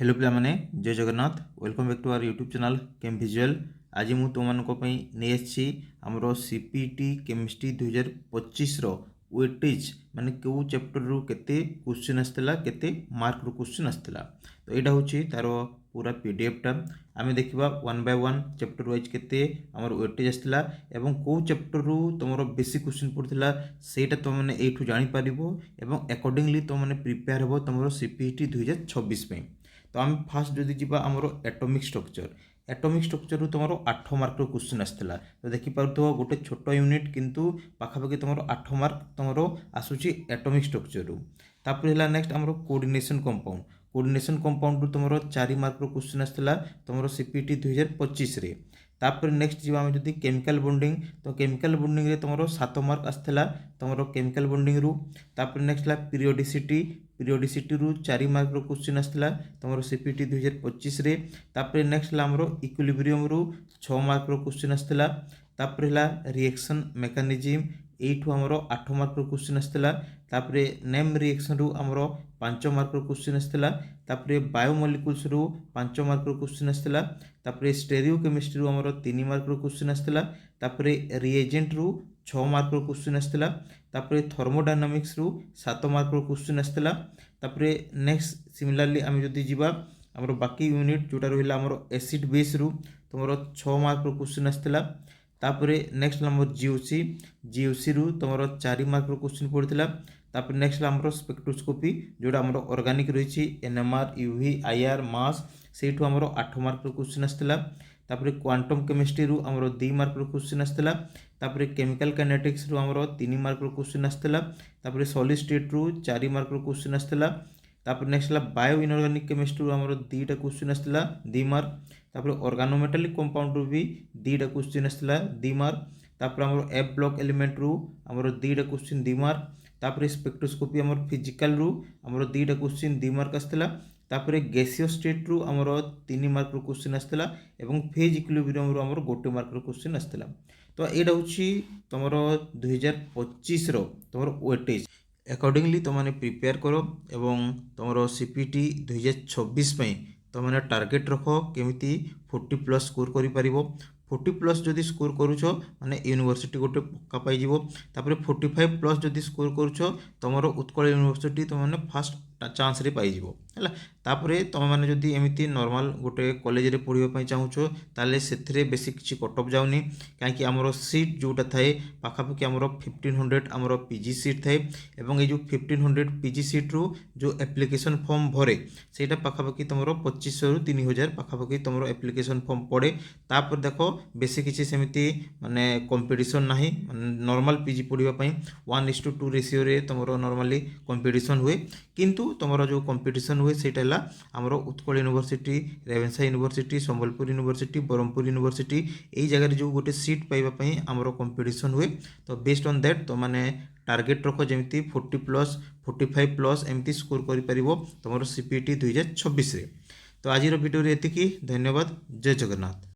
Hello पे जय Jagannath welcome back to our YouTube channel Cam Visual. आज मु तुम नहीं आसी आमर सीपीटी केमिस्ट्री 2025 वेटेज माने क्यों चैप्टर रु केते क्वेश्चन आसला केते मार्क रु क्वेश्चन आसला। तो यहाँ हूँ तार पूरा पीडीएफ टा आम देखा one by one chapter wise केते आमर वेटेज आसला एवं कौ चैप्टर रु तुम बेसी क्वेश्चन पड़ता सेटा तुम मैंने यू जापर एवं अकॉर्डिंगली तुम मैंने प्रिपेयर हे तुम सीपीटी 2026 पे। तो आम फास्ट जदि जी आमर एटॉमिक स्ट्रक्चर रु तुम 8 मार्क क्वेश्चन आसला। तो देखिपुथ गोटे छोट यूनिट किंतु पाखापाखि तुम 8 मार्क तुम आसूची एटॉमिक स्ट्रक्चर रु। तापर है नेक्स्ट आमर कोऑर्डिनेशन कंपाउंड रु तुम 4 मार्क क्वेश्चन आसला तुम सीपीटी 2025 रे। तापर नेक्स्ट जी आम जदि केमिकल बॉन्डिंग तो केमिकल बॉन्डिंग रे तुम 7 मार्क आसला तुम केमिकल बॉन्डिंग रु। तापर नेक्स्ट है पीरियोडिसिटी रु 4 मार्क क्वेश्चन आसला तुम सीपीटी 2025 रे। तापर नेक्स्ट आमर इक्विलिब्रियम रु 6 मार्क क्वेश्चन आसला। तापर है रिएक्शन मेकानिज्म यू आमर 8 मार्क क्वेश्चन आसला। तापर नेम रिएक्शन रु आमर 5 मार्क क्वेश्चन आसला। तापर बायोमोलिक्यूल्स रु 5 मार्क क्वेश्चन आसला। तापर स्टेरियो केमिस्ट्री रु आमर 3 मार्क क्वेश्चन आसला। तापर रिएजेंट रु 6 मार्क क्वेश्चन आसला। तापर थर्मोडायनामिक्स रु 7 मार्क क्वेश्चन आसला। तापर नेक्स्ट सिमिलारली आम जदि जीवा आमर बाकी यूनिट जोटा रहा आमर एसिड बेस रु तुम 6 मार्क क्वेश्चन आसला। तापर नेक्स्ट आमर जीओसी रु तुम 4 मार्क क्वेश्चन पड़ता। तापर नेक्स्ट आमर स्पेक्ट्रोस्कोपी जोड़ा आमर ऑर्गेनिक रही एनएमआर यूवी आईआर मास से आमर 8 मार्क क्वेश्चन आसला। तापर क्वांटम केमिस्ट्री रु आमर 2 मार्क क्वेश्चन आसला। तापर केमिकल काइनेटिक्स रु आमर 3 मार्क क्वेश्चन आसला। तापर सॉलिड स्टेट रु 4 मार्क क्वेश्चन आसला। तापर नेक्स्ट बायो इनऑर्गेनिक केमिस्ट्री आमर 2टा क्वेश्चन आसला 2 मार्क। तापर ऑर्गेनोमेटालिक कंपाउंड रु भी 2टा क्वेश्चन आसला 2 मार्क। तापर आमर एफ ब्लॉक एलिमेंट रु आमर 2टा क्वेश्चन 2 मार्क। तापर स्पेक्ट्रोस्कोपी आमर फिजिकल रु आमर 2टा क्वेश्चन 2 मार्क आसला। तापर गैसीय स्टेट रु आमर 3 मार्क क्वेश्चन आसला एवं फेज इक्विलिब्रियम रु आमर 1 मार्क क्वेश्चन आसला। तो यहाँ हूँ तुम 2025 तुम वेटेज अकॉर्डिंगली तुमने प्रिपेयर करो एवं तुम सीपीटी 2026 तुमने टार्गेट रख केमिति 40+ स्कोर कर 40+ जदि स्कोर करुछ माने यूनिवर्सिटी गोटे पक्का पाइज। तापर 45+ जदि स्कोर करुछ तुम उत्कल यूनिवर्सिटी तुमने फास्ट चांस रे पाइज है। तापर तुम मैंने जदि एमती नॉर्मल गोटे कॉलेज रे पढ़ाई चाहूछ ताले से बेसी किसी कटअप जाऊनी कहीं आमर सीट जोटा थाए पाखापाखि आमर 1500 आमर पीजी सीट थाए एवं ये जो 1500 पीजी सीट रु जो एप्लिकेशन फॉर्म भरे सेटा पाखापाखि तुम 2500 रु 3000 पाखापाखि तुम एप्लिकेशन फॉर्म पड़े। तापर देख बेसी किसी सेमती माने कंपटीशन नाही नॉर्मल पीजी पढ़ाई 1:2 रेशियो रे तुम नॉर्मली कंपटीशन हुए किंतु तुम जो कंपटीशन हुए सेटा आमर Utkal university Ravenshaw university Sambalpur university Brahmapur university यही जगह जो गोटे सीट पाइबापी आमर कंपटीशन हुए। तो बेस्ड ऑन दैट तो मैंने टार्गेट रख जमी 40+ 45+ एमती स्कोर कर तुम सीपीटी 2026 रे। तो आज वीडियो एतिकी धन्यवाद जय जगन्नाथ।